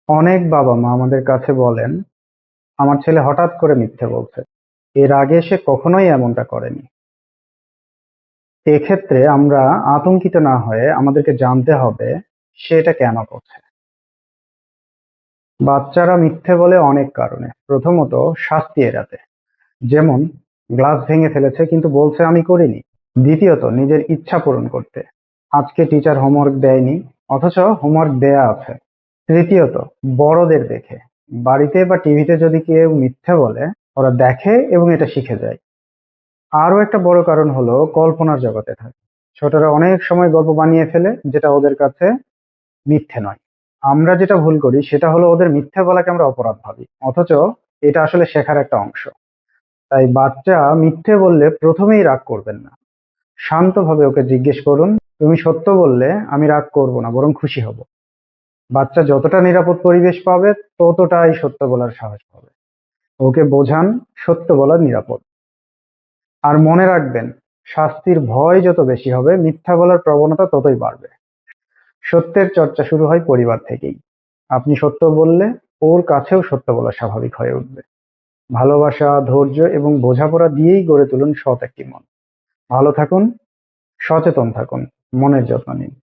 অনেক বাবা-মা আমাদের কাছে বলেন, "আমার ছেলে হঠাৎ করে মিথ্যে বলছে। এর আগে সে কখনোই এমনটা করেনি।" এক্ষেত্রে আমরা আতঙ্কিত না হয়ে আমাদেরকে জানতে হবে সে এটা কেন করছে। বাচ্চারা মিথ্যে বলে অনেক কারণে। প্রথমত শাস্তি এড়াতে। যেমন গ্লাস ভেঙে ফেলেছে কিন্তু বলছে আমি করিনি। দ্বিতীয়ত নিজের ইচ্ছা পূরণ করতে। আজকে টিচার হোমওয়ার্ক দেয়নি অথচ হোমওয়ার্ক দেয়া আছে। তৃতীয়ত বড়দের দেখে। বাড়িতে বা টিভিতে যদি কেউ মিথ্যে বলে ওরা দেখে এবং এটা শিখে যায়। আরো একটা বড় কারণ হলো কল্পনার জগতে থাকে। ছোটরা অনেক সময় গল্প বানিয়ে ফেলে যেটা ওদের কাছে মিথ্যে নয়। আমরা যেটা ভুল করি সেটা হলো ওদের মিথ্যে বলাকে আমরা অপরাধ ভাবি, অথচ এটা আসলে শেখার একটা অংশ। তাই বাচ্চা মিথ্যে বললে প্রথমেই রাগ করবেন না, শান্তভাবে ওকে জিজ্ঞেস করুন, তুমি সত্য বললে আমি রাগ করব না, বরং খুশি হব। বাচ্চা যতটা নিরাপদ পরিবেশ পাবে ততটাই সত্য বলার সাহস পাবে। ওকে বোঝান সত্য বলা নিরাপদ। আর মনে রাখবেন, শাস্তির ভয় যত বেশি হবে মিথ্যা বলার প্রবণতা ততই বাড়বে। সত্যের চর্চা শুরু হয় পরিবার থেকেই। আপনি সত্য বললে ওর কাছেও সত্য বলা স্বাভাবিক হয়ে উঠবে। ভালোবাসা, ধৈর্য এবং বোঝাপড়া দিয়েই গড়ে তুলুন সৎ একটি মন। ভালো থাকুন, সচেতন থাকুন, মনের যত্ন নিন।